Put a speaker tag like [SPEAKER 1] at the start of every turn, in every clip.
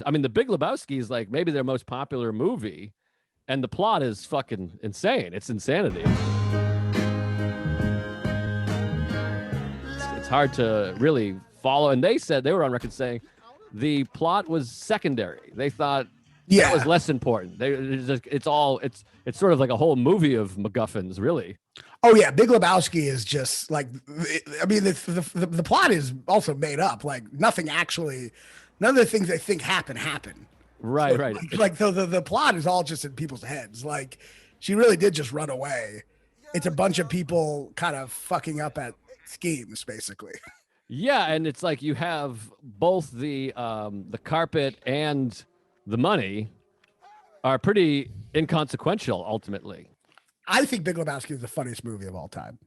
[SPEAKER 1] I mean, The Big Lebowski is like maybe their most popular movie, and the plot is fucking insane. It's insanity. It's hard to really follow. And they said, they were on record saying the plot was secondary. They thought that was less important. It's sort of like a whole movie of MacGuffins, really.
[SPEAKER 2] Oh yeah, Big Lebowski is just like, I mean, the plot is also made up. Like nothing actually, none of the things they think happen.
[SPEAKER 1] Right,
[SPEAKER 2] so,
[SPEAKER 1] right.
[SPEAKER 2] Like the plot is all just in people's heads. Like she really did just run away. It's a bunch of people kind of fucking up at schemes, basically.
[SPEAKER 1] Yeah, and it's like you have both the carpet and the money are pretty inconsequential ultimately.
[SPEAKER 2] I think Big Lebowski is the funniest movie of all time.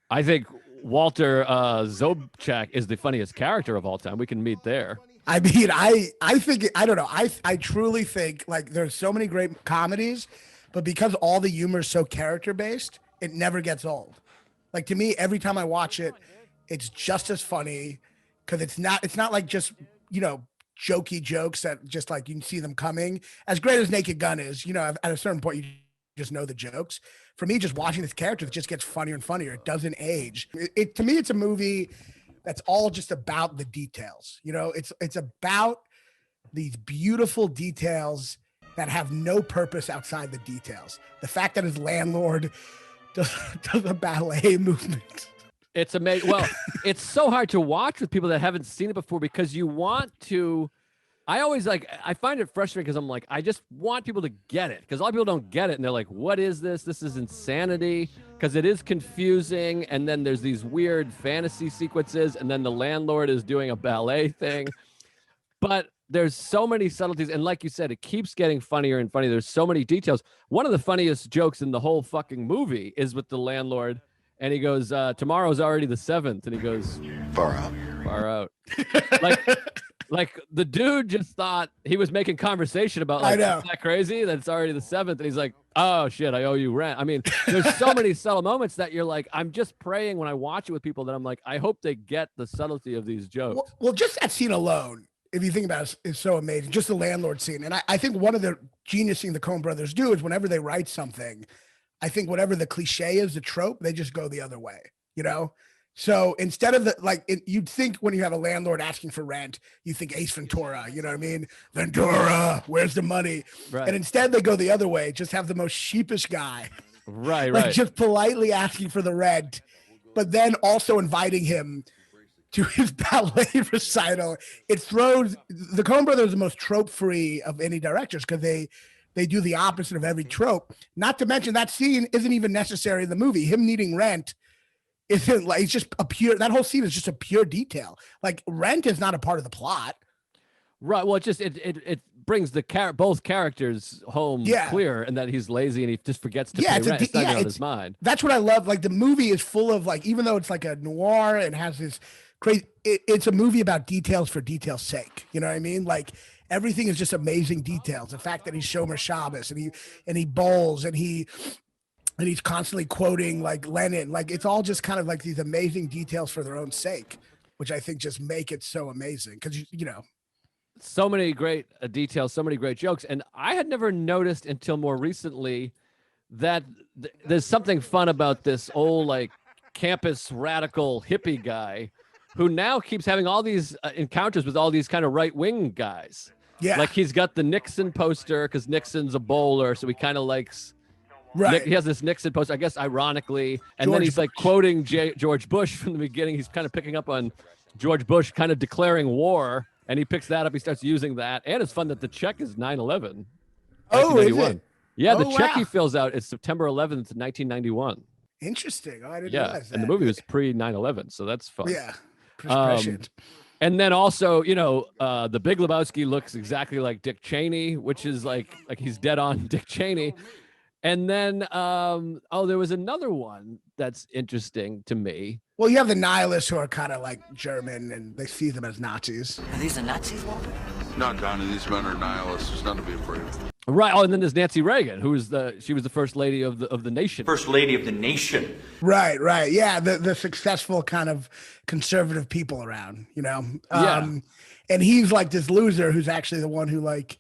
[SPEAKER 1] I think Walter Sobchak is the funniest character of all time. We can meet there.
[SPEAKER 2] I mean, I think, I don't know. I truly think like there's so many great comedies, but because all the humor is so character based, it never gets old. Like to me, every time I watch it, it's just as funny because it's not like just, you know, jokey jokes that just like you can see them coming. As great as Naked Gun is, you know, at a certain point, you just know the jokes. For me, just watching this character, it just gets funnier and funnier. It doesn't age. To me, it's a movie that's all just about the details. You know, it's about these beautiful details that have no purpose outside the details. The fact that his landlord does a ballet movement.
[SPEAKER 1] It's amazing. Well, it's so hard to watch with people that haven't seen it before because you want to. I find it frustrating because I'm like, I just want people to get it because a lot of people don't get it and they're like, what is this? This is insanity because it is confusing. And then there's these weird fantasy sequences and then the landlord is doing a ballet thing. But there's so many subtleties. And like you said, it keeps getting funnier and funnier. There's so many details. One of the funniest jokes in the whole fucking movie is with the landlord. And he goes, tomorrow's already the 7th. And he goes,
[SPEAKER 3] far out.
[SPEAKER 1] Like the dude just thought he was making conversation about like, isn't that crazy that it's already the 7th? And he's like, oh shit, I owe you rent. I mean, there's so many subtle moments that you're like, I'm just praying when I watch it with people that I'm like, I hope they get the subtlety of these jokes.
[SPEAKER 2] Well, just that scene alone, if you think about it, is so amazing. Just the landlord scene. And I think one of the genius things the Coen brothers do is whenever they write something, I think whatever the cliche is, the trope, they just go the other way, you know? So instead of you'd think when you have a landlord asking for rent, you think Ace Ventura, you know what I mean? Ventura, where's the money? Right. And instead they go the other way, just have the most sheepish guy.
[SPEAKER 1] Right.
[SPEAKER 2] Just politely asking for the rent, but then also inviting him to his ballet recital. It throws, the Coen brothers are the most trope-free of any directors because they do the opposite of every trope. Not to mention that scene isn't even necessary in the movie. Him needing rent isn't like, it's just a pure, that whole scene is just a pure detail. Like rent is not a part of the plot.
[SPEAKER 1] Right. Well, it brings both characters home clear and that he's lazy and he just forgets to pay rent. It's not on his mind.
[SPEAKER 2] That's what I love. Like the movie is full of like, even though it's like a noir and has this crazy, it's a movie about details for detail's sake. You know what I mean? Like everything is just amazing details. The fact that he's Shomer Shabbos and he bowls and he's constantly quoting like Lenin, like it's all just kind of like these amazing details for their own sake, which I think just make it so amazing. Cause you know,
[SPEAKER 1] so many great details, so many great jokes. And I had never noticed until more recently that there's something fun about this old like campus radical hippie guy who now keeps having all these encounters with all these kind of right-wing guys.
[SPEAKER 2] Yeah.
[SPEAKER 1] Like he's got the Nixon poster because Nixon's a bowler. So he kind of likes,
[SPEAKER 2] right.
[SPEAKER 1] He has this Nixon poster, I guess, ironically. And then he's like quoting George Bush from the beginning. He's kind of picking up on George Bush kind of declaring war. And he picks that up. He starts using that. And it's fun that the check is 9/11.
[SPEAKER 2] Oh, is it?
[SPEAKER 1] Yeah, the check he fills out is September 11th, 1991.
[SPEAKER 2] Interesting. Oh, I didn't realize that.
[SPEAKER 1] And the movie was pre 9/11. So that's fun.
[SPEAKER 2] Yeah. Prescient.
[SPEAKER 1] And then also, you know, the Big Lebowski looks exactly like Dick Cheney, which is like he's dead on Dick Cheney. And then, there was another one that's interesting to me.
[SPEAKER 2] Well, you have the nihilists who are kind of like German and they see them as Nazis.
[SPEAKER 4] Are these the Nazis, Walter?
[SPEAKER 3] Not Donnie, these men are nihilists. There's nothing to be afraid of.
[SPEAKER 1] Right. Oh, and then there's Nancy Reagan, she was the first lady of the nation.
[SPEAKER 4] First lady of the nation.
[SPEAKER 2] Right. Yeah. The successful kind of conservative people around, you know? And he's like this loser who's actually the one who like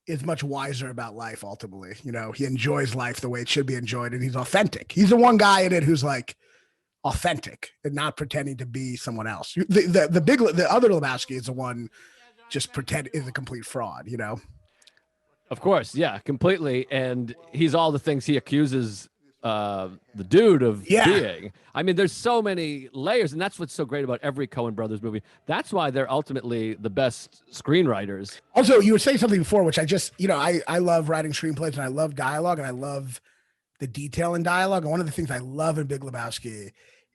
[SPEAKER 2] is much wiser about life ultimately. You know, he enjoys life the way it should be enjoyed, and he's authentic. He's the one guy in it who's like authentic and not pretending to be someone else. The other Lebowski is the one just pretend is a complete fraud, you know?
[SPEAKER 1] Of course, yeah, completely. And he's all the things he accuses the dude of being. I mean, there's so many layers, and that's what's so great about every Coen Brothers movie. That's why they're ultimately the best screenwriters.
[SPEAKER 2] Also, you were saying something before, which I just, you know, I love writing screenplays and I love dialogue and I love the detail in dialogue. And one of the things I love in Big Lebowski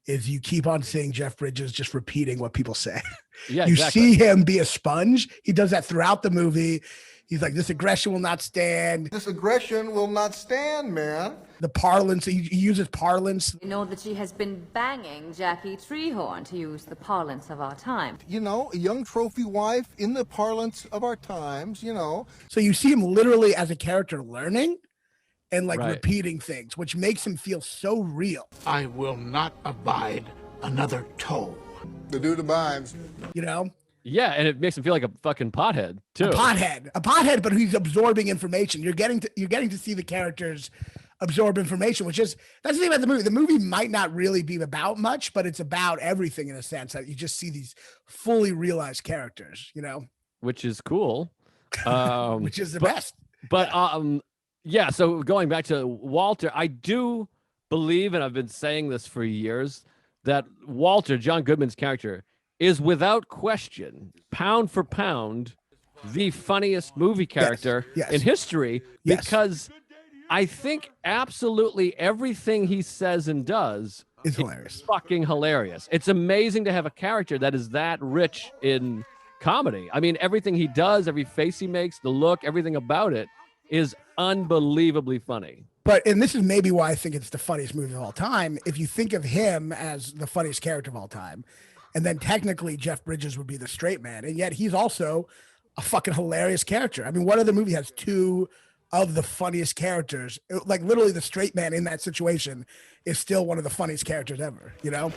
[SPEAKER 2] is you keep on seeing Jeff Bridges just repeating what people say.
[SPEAKER 1] Yeah,
[SPEAKER 2] you
[SPEAKER 1] exactly.
[SPEAKER 2] see him be a sponge. He does that throughout the movie. He's like, this aggression will not stand.
[SPEAKER 5] This aggression will not stand, man.
[SPEAKER 2] The parlance, he uses parlance.
[SPEAKER 6] You know that she has been banging Jackie Treehorn, to use the parlance of our time.
[SPEAKER 5] You know, a young trophy wife in the parlance of our times, you know.
[SPEAKER 2] So you see him literally as a character learning and like repeating things, which makes him feel so real.
[SPEAKER 7] I will not abide another toe.
[SPEAKER 5] The dude abides.
[SPEAKER 2] You know?
[SPEAKER 1] Yeah, and it makes him feel like a fucking pothead too.
[SPEAKER 2] A pothead, but he's absorbing information. You're getting to see the characters absorb information, which is that's the thing about the movie. The movie might not really be about much, but it's about everything in a sense that you just see these fully realized characters, you know,
[SPEAKER 1] which is cool.
[SPEAKER 2] Which is the best.
[SPEAKER 1] But yeah, so going back to Walter, I do believe, and I've been saying this for years, that Walter, John Goodman's character, is without question, pound for pound, the funniest movie character in history, because I think absolutely everything he says and does
[SPEAKER 2] is hilarious.
[SPEAKER 1] Fucking hilarious. It's amazing to have a character that is that rich in comedy. I mean, everything he does, every face he makes, the look, everything about it is unbelievably funny.
[SPEAKER 2] And this is maybe why I think it's the funniest movie of all time. If you think of him as the funniest character of all time, and then technically Jeff Bridges would be the straight man, and yet he's also a fucking hilarious character. I mean, what other movie has two of the funniest characters? Like literally the straight man in that situation is still one of the funniest characters ever, you know?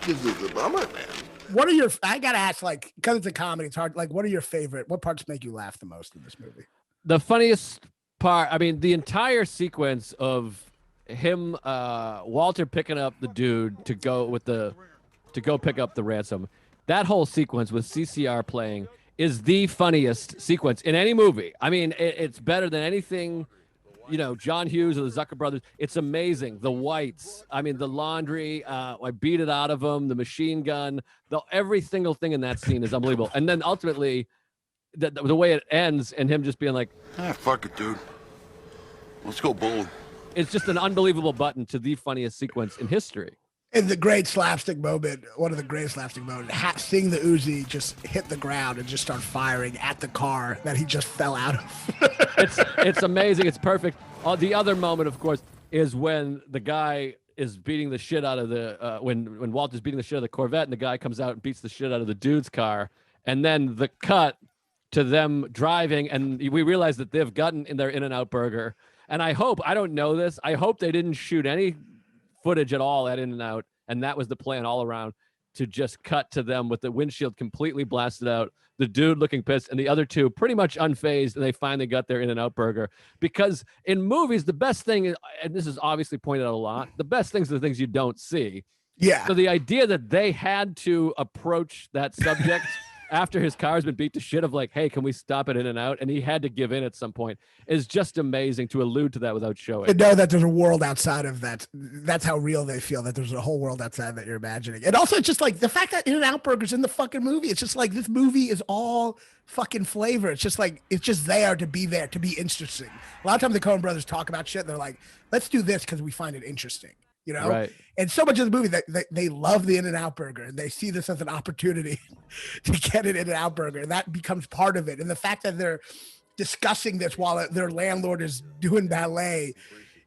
[SPEAKER 5] This is a bummer, man.
[SPEAKER 2] What are your, I gotta ask, like, because it's a comedy, it's hard, like, what parts make you laugh the most in this movie?
[SPEAKER 1] The funniest part, I mean, the entire sequence of him, Walter picking up the dude to go pick up the ransom. That whole sequence with CCR playing is the funniest sequence in any movie. I mean, it's better than anything, you know, John Hughes or the Zucker brothers. It's amazing. The whites, I mean, the laundry, I beat it out of them, the machine gun, every single thing in that scene is unbelievable. And then ultimately, the way it ends and him just being like,
[SPEAKER 3] fuck it, dude. Let's go bold.
[SPEAKER 1] It's just an unbelievable button to the funniest sequence in history.
[SPEAKER 2] And the great slapstick moment, one of the greatest slapstick moments, seeing the Uzi just hit the ground and just start firing at the car that he just fell out of.
[SPEAKER 1] It's amazing. It's perfect. The other moment, of course, is when the guy is beating the shit out of the when Walter's beating the shit out of the Corvette, and the guy comes out and beats the shit out of the dude's car, and then the cut to them driving, and we realize that they've gotten in their In-N-Out burger. And I don't know this, I hope they didn't shoot any footage at all at In-N-Out, and that was the plan all around, to just cut to them with the windshield completely blasted out, the dude looking pissed, and the other two pretty much unfazed, and they finally got their In-N-Out burger. Because in movies, the best thing, and this is obviously pointed out a lot, the best things are the things you don't see.
[SPEAKER 2] Yeah.
[SPEAKER 1] So the idea that they had to approach that subject after his car's been beat to shit of like, hey, can we stop at In-N-Out? And he had to give in at some point is just amazing to allude to that without showing.
[SPEAKER 2] To know that there's a world outside of that. That's how real they feel, that there's a whole world outside that you're imagining. And also just like the fact that In-N-Out Burger's in the fucking movie. It's just like this movie is all fucking flavor. It's just like, it's just there, to be interesting. A lot of times the Coen brothers talk about shit. They're like, let's do this because we find it interesting. You know,
[SPEAKER 1] right.
[SPEAKER 2] And so much of the movie that they love the In-N-Out burger, and they see this as an opportunity to get an In-N-Out burger, and that becomes part of it. And the fact that they're discussing this while their landlord is doing ballet,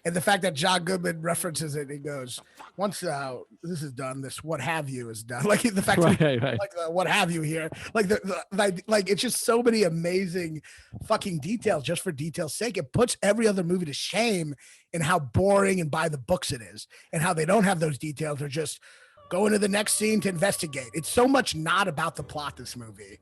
[SPEAKER 2] and the fact that John Goodman references it, he goes, once this is done, this what have you is done. Like the fact that like what have you here, like like it's just so many amazing fucking details just for detail's sake. It puts every other movie to shame in how boring and by the books it is, and how they don't have those details or just go into the next scene to investigate. It's so much not about the plot, this movie.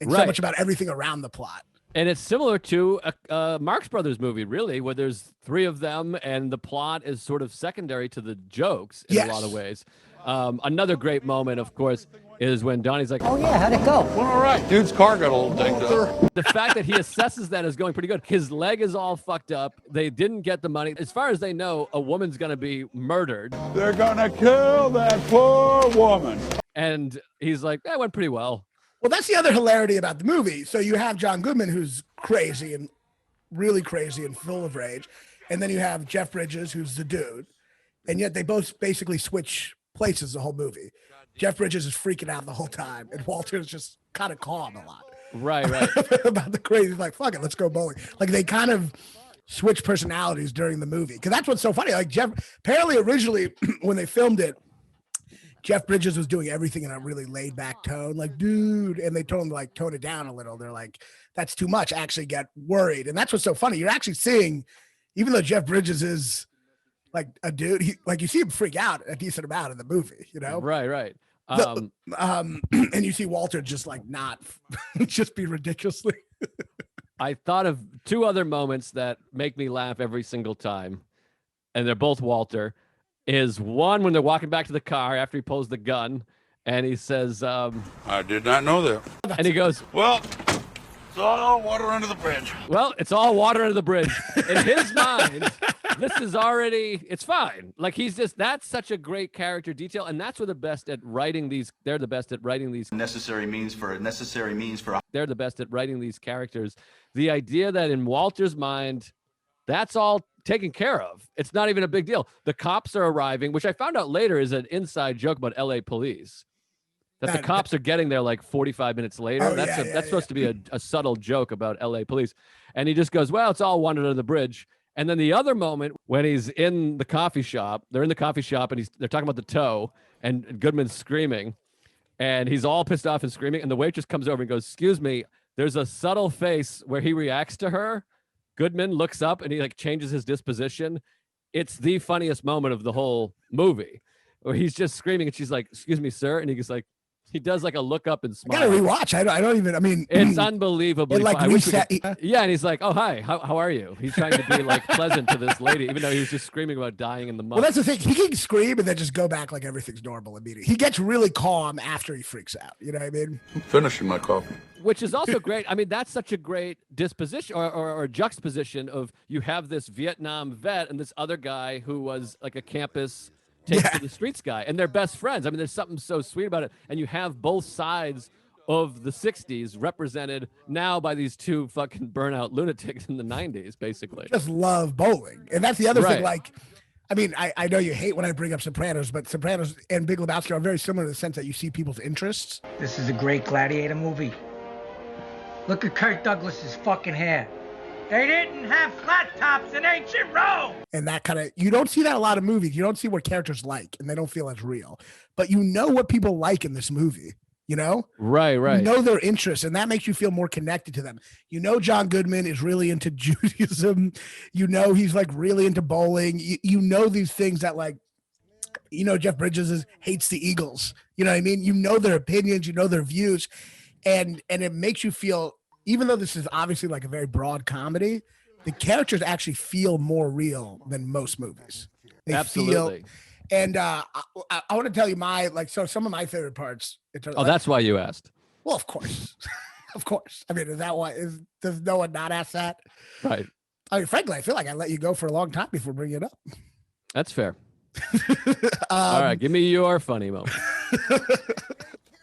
[SPEAKER 2] It's so
[SPEAKER 1] Right.
[SPEAKER 2] much about everything around the plot.
[SPEAKER 1] And it's similar to a Marx Brothers movie, really, where there's three of them, and the plot is sort of secondary to the jokes in a lot of
[SPEAKER 2] Yes.
[SPEAKER 1] ways. Another great moment, of course, is when Donnie's like,
[SPEAKER 8] Oh yeah, how'd it go?
[SPEAKER 3] Well, all right. Dude's car got a little dinged up.
[SPEAKER 1] the fact that he assesses that as going pretty good. His leg is all fucked up. They didn't get the money. As far as they know, a woman's going to be murdered.
[SPEAKER 3] They're gonna kill that poor woman.
[SPEAKER 1] And he's like, that went pretty well.
[SPEAKER 2] Well, that's the other hilarity about the movie. So you have John Goodman, who's crazy and really crazy and full of rage. And then you have Jeff Bridges, who's the dude. And yet they both basically switch places the whole movie. Jeff Bridges is freaking out the whole time. And Walter's just kind of calm a lot.
[SPEAKER 1] Right, right.
[SPEAKER 2] About the crazy. He's like, fuck it, let's go bowling. Like they kind of switch personalities during the movie. Because that's what's so funny. Like Jeff, apparently originally when they filmed it, Jeff Bridges was doing everything in a really laid back tone, like, dude, and they told him to like tone it down a little. They're like, that's too much. Actually get worried. And that's what's so funny. You're actually seeing, even though Jeff Bridges is like a dude, like you see him freak out a decent amount in the movie, you know?
[SPEAKER 1] Right, right.
[SPEAKER 2] And you see Walter just like not just be ridiculously.
[SPEAKER 1] I thought of two other moments that make me laugh every single time, and they're both Walter. Is one when they're walking back to the car after he pulls the gun, and he says,
[SPEAKER 3] I did not know that.
[SPEAKER 1] and he goes,
[SPEAKER 3] Well, it's all water under the bridge.
[SPEAKER 1] well, it's all water under the bridge. In his mind, this is already, it's fine. Like he's just, that's such a great character detail, and that's where the best at writing these, they're the best at writing these,
[SPEAKER 4] Necessary means for
[SPEAKER 1] they're the best at writing these characters. The idea that in Walter's mind, that's all taken care of. It's not even a big deal. The cops are arriving, which I found out later is an inside joke about LA police. That the cops are getting there like 45 minutes later.
[SPEAKER 2] Oh,
[SPEAKER 1] That's supposed to be a subtle joke about LA police. And he just goes, well, it's all water under the bridge. And then the other moment when he's in the coffee shop, they're in the coffee shop and they're talking about the toe, and Goodman's screaming, and he's all pissed off and screaming. And the waitress comes over and goes, excuse me, there's a subtle face where he reacts to her. Goodman looks up and he like changes his disposition. It's the funniest moment of the whole movie where he's just screaming and she's like, excuse me, sir. And he's like, he does like a look up and smile.
[SPEAKER 2] I gotta rewatch. I don't even, I mean,
[SPEAKER 1] It's unbelievably
[SPEAKER 2] it like
[SPEAKER 1] fun. I wish we
[SPEAKER 2] reset.
[SPEAKER 1] could- yeah, and he's like, oh, hi, how are you? He's trying to be like pleasant to this lady, even though he was just screaming about dying in the mud.
[SPEAKER 2] Well, that's the thing. He can scream and then just go back like everything's normal immediately. He gets really calm after he freaks out. You know what I mean?
[SPEAKER 3] I'm finishing my coffee.
[SPEAKER 1] Which is also great. I mean, that's such a great disposition or juxtaposition of you have this Vietnam vet and this other guy who was like a campus take to the streets guy, and they're best friends. I mean, there's something so sweet about it. And you have both sides of the 60s represented now by these two fucking burnout lunatics in the 90s, basically.
[SPEAKER 2] Just love bowling. And that's the other
[SPEAKER 1] Right.
[SPEAKER 2] thing. Like, I mean, I know you hate when I bring up Sopranos, but Sopranos and Big Lebowski are very similar in the sense that you see people's interests.
[SPEAKER 8] This is a great gladiator movie. Look at Kirk Douglas's fucking hair. They didn't have flat tops in ancient Rome.
[SPEAKER 2] And that kind of, you don't see that in a lot of movies. You don't see what characters like and they don't feel as real. But you know what people like in this movie, you know?
[SPEAKER 1] Right, right.
[SPEAKER 2] You know their interests, and that makes you feel more connected to them. You know John Goodman is really into Judaism. You know he's like really into bowling. You know these things that like, you know Jeff Bridges hates the Eagles. You know what I mean? You know their opinions. You know their views. And it makes you feel, even though this is obviously like a very broad comedy, the characters actually feel more real than most movies. They
[SPEAKER 1] Absolutely.
[SPEAKER 2] Feel, and I want to tell you so some of my favorite parts.
[SPEAKER 1] Oh, that's why you asked.
[SPEAKER 2] Well, of course. Of course. I mean, is that why? Does no one not ask that?
[SPEAKER 1] Right.
[SPEAKER 2] I mean, frankly, I feel like I let you go for a long time before bringing it up.
[SPEAKER 1] That's fair. All right, give me your funny moment.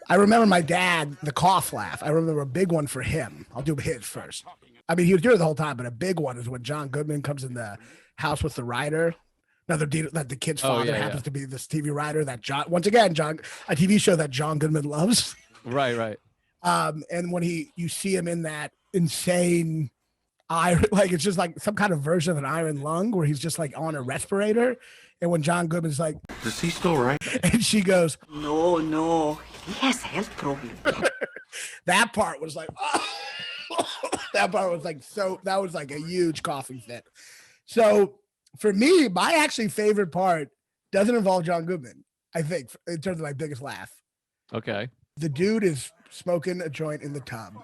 [SPEAKER 2] I remember my dad, the cough laugh. I remember a big one for him. I'll do his first. I mean, he was doing it the whole time, but a big one is when John Goodman comes in the house with the writer. That the kid's father happens to be this TV writer that John, once again, a TV show that John Goodman loves.
[SPEAKER 1] Right, right.
[SPEAKER 2] And when you see him in that insane iron, like it's just like some kind of version of an iron lung where he's just like on a respirator. And when John Goodman's like,
[SPEAKER 3] Is he still right?
[SPEAKER 2] and she goes,
[SPEAKER 9] No, he has health problem.
[SPEAKER 2] that part was like, that part was like, that was like a huge coughing fit. So for me, my actually favorite part doesn't involve John Goodman, I think, in terms of my biggest laugh.
[SPEAKER 1] Okay.
[SPEAKER 2] The dude is smoking a joint in the tub,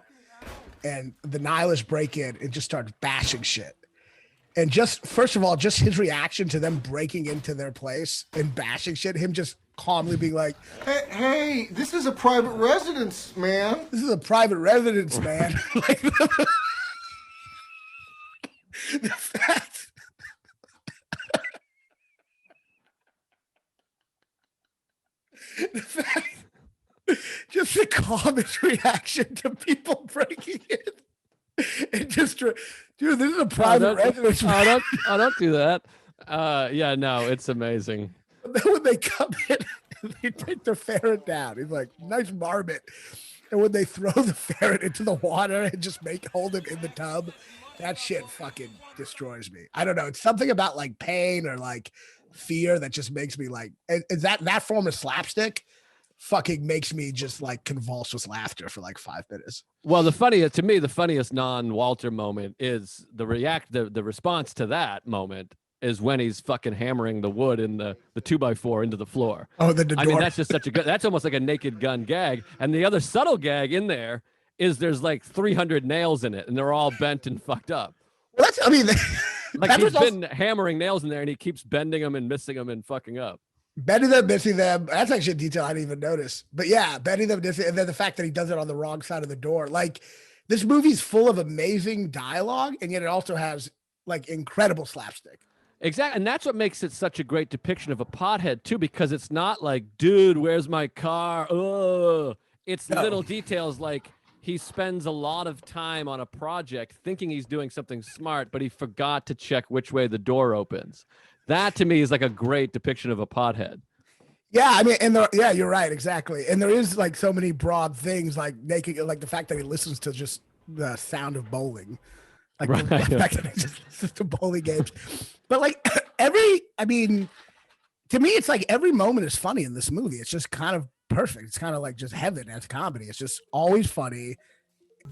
[SPEAKER 2] and the nihilists break in and just start bashing shit. And just first of all, just his reaction to them breaking into their place and bashing shit, him just calmly being like,
[SPEAKER 5] Hey, this is a private residence, man.
[SPEAKER 2] "This is a private residence, man." Like, the fact, just the calmest reaction to people breaking in. It just, dude, this is a private residence.
[SPEAKER 1] Don't do that. Yeah, no, it's amazing.
[SPEAKER 2] Then when they come in, they take the ferret down. He's like, "Nice marmot." And when they throw the ferret into the water and just hold him in the tub, that shit fucking destroys me. I don't know. It's something about like pain or like fear that just makes me like, and that form of slapstick fucking makes me just like convulse with laughter for like 5 minutes.
[SPEAKER 1] Well, the funniest non-Walter moment is the response to that moment is when he's fucking hammering the wood in the 2x4 into the floor.
[SPEAKER 2] Oh, the door.
[SPEAKER 1] I mean, that's just such a good, that's almost like a Naked Gun gag. And the other subtle gag in there is there's like 300 nails in it and they're all bent and fucked up.
[SPEAKER 2] Well, that's, I mean,
[SPEAKER 1] like he's been hammering nails in there and he keeps bending them and missing them and fucking up.
[SPEAKER 2] Bending them, missing them. That's actually a detail I didn't even notice. But yeah, bending them, missing, and then the fact that he does it on the wrong side of the door. Like, this movie's full of amazing dialogue, and yet it also has like incredible slapstick.
[SPEAKER 1] Exactly. And that's what makes it such a great depiction of a pothead too, because it's not like, dude, where's my car? Oh, it's little details like he spends a lot of time on a project thinking he's doing something smart, but he forgot to check which way the door opens. That to me is like a great depiction of a pothead.
[SPEAKER 2] Yeah, I mean, yeah, you're right, exactly. And there is like so many broad things, like like the fact that he listens to just the sound of bowling, like the fact that he just listens to bowling games. But like I mean, to me, it's like every moment is funny in this movie. It's just kind of perfect. It's kind of like just heaven as comedy. It's just always funny.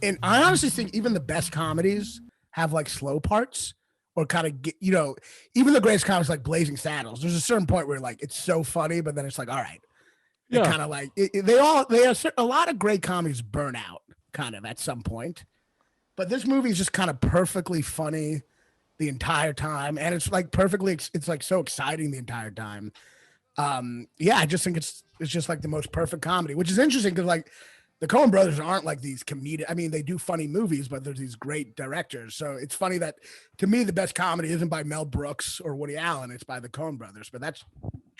[SPEAKER 2] And I honestly think even the best comedies have like slow parts. Or kind of get, even the greatest comedies like Blazing Saddles. There's a certain point where like it's so funny, but then it's like, all right, kind of like a lot of great comedies burn out kind of at some point, but this movie is just kind of perfectly funny the entire time, and it's like it's like so exciting the entire time. I just think it's just like the most perfect comedy, which is interesting because like the Coen brothers aren't like these comedic. I mean, they do funny movies, but they're these great directors. So it's funny that to me, the best comedy isn't by Mel Brooks or Woody Allen. It's by the Coen brothers, but that's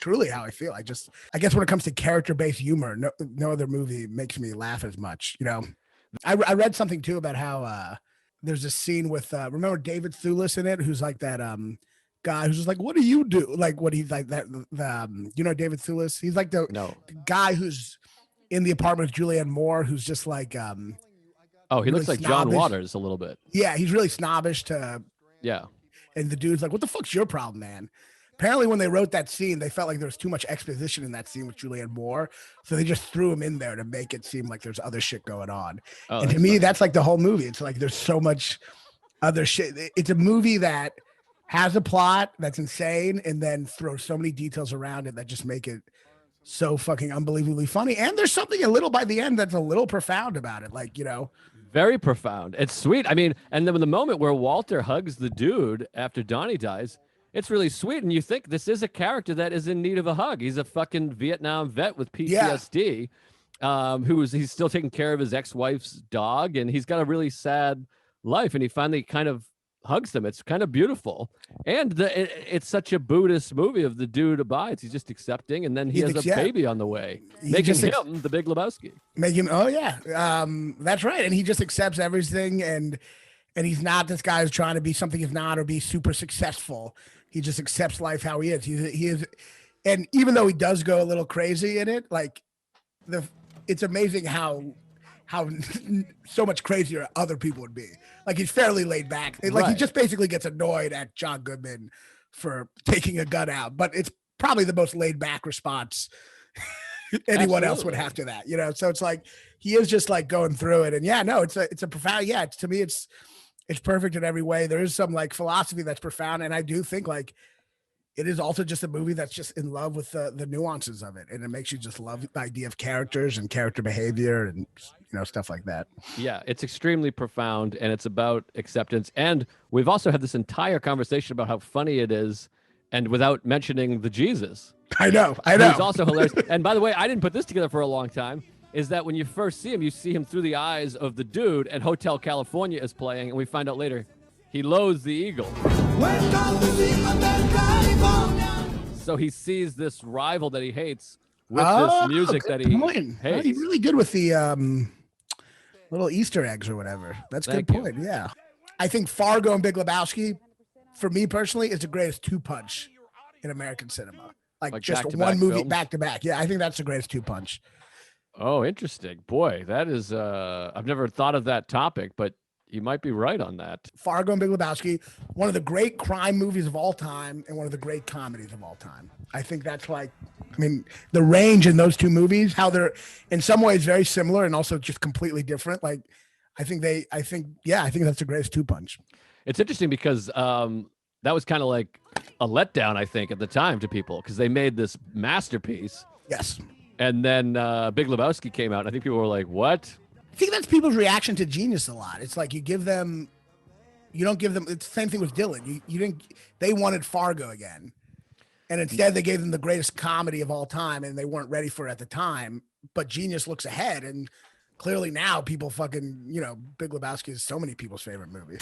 [SPEAKER 2] truly how I feel. I guess when it comes to character-based humor, no other movie makes me laugh as much. I read something too about how there's a scene with, remember David Thewlis in it, who's like that guy who's just like, what do you do? Like what he's like that, David Thewlis? He's like the guy who's in the apartment with Julianne Moore, who's just like,
[SPEAKER 1] he
[SPEAKER 2] really
[SPEAKER 1] looks like
[SPEAKER 2] snobbish.
[SPEAKER 1] John Waters a little bit.
[SPEAKER 2] Yeah, he's really snobbish
[SPEAKER 1] yeah.
[SPEAKER 2] And the dude's like, what the fuck's your problem, man? Apparently when they wrote that scene, they felt like there was too much exposition in that scene with Julianne Moore. So they just threw him in there to make it seem like there's other shit going on. Oh, and to me, that's like the whole movie. It's like, there's so much other shit. It's a movie that has a plot that's insane and then throws so many details around it that just make it so fucking unbelievably funny. And there's something a little by the end that's a little profound about it. Like,
[SPEAKER 1] very profound. It's sweet. I mean, and then the moment where Walter hugs the dude after Donnie dies, it's really sweet. And you think this is a character that is in need of a hug. He's a fucking Vietnam vet with PTSD, he's still taking care of his ex-wife's dog. And he's got a really sad life. And he finally kind of hugs them. It's kind of beautiful. And it's such a Buddhist movie of the dude abides. He's just accepting. And then he has a baby on the way, making him the Big Lebowski.
[SPEAKER 2] Make him, that's right. And he just accepts everything. And he's not this guy who's trying to be something he's not or be super successful. He just accepts life how he is. He is. And even though he does go a little crazy in it, like it's amazing how so much crazier other people would be. Like he's fairly laid back. Like he just basically gets annoyed at John Goodman for taking a gun out, but it's probably the most laid back response anyone else would have to that, So it's like he is just like going through it, and it's a profound. Yeah, to me, it's perfect in every way. There is some like philosophy that's profound, and I do think like it is also just a movie that's just in love with the nuances of it, and it makes you just love the idea of characters and character behavior and stuff like that.
[SPEAKER 1] Yeah, it's extremely profound, and it's about acceptance. And we've also had this entire conversation about how funny it is, and without mentioning the Jesus.
[SPEAKER 2] I know.
[SPEAKER 1] It's also hilarious. And by the way, I didn't put this together for a long time. Is that when you first see him, you see him through the eyes of the dude, and Hotel California is playing, and we find out later he loathes the eagle. So he sees this rival that he hates with this music that he hates.
[SPEAKER 2] Oh, you're really good with the little Easter eggs or whatever. That's a good point. Yeah. I think Fargo and Big Lebowski, for me personally, is the greatest two-punch in American cinema. Like just one movie
[SPEAKER 1] films?
[SPEAKER 2] back to back. Yeah, I think that's the greatest two-punch.
[SPEAKER 1] Oh, interesting. Boy, that is, I've never thought of that topic, but you might be right on that.
[SPEAKER 2] Fargo and Big Lebowski, one of the great crime movies of all time and one of the great comedies of all time. I think that's like, I mean, the range in those two movies, how they're in some ways very similar and also just completely different. Like, I think that's the greatest two-punch.
[SPEAKER 1] It's interesting because that was kind of like a letdown, I think, at the time to people, because they made this masterpiece.
[SPEAKER 2] Yes.
[SPEAKER 1] And then Big Lebowski came out, and I think people were like, what?
[SPEAKER 2] I think that's people's reaction to Genius a lot. It's like you don't give them, it's the same thing with Dylan. They wanted Fargo again. And instead they gave them the greatest comedy of all time, and they weren't ready for it at the time. But Genius looks ahead, and clearly now people fucking, Big Lebowski is so many people's favorite movie.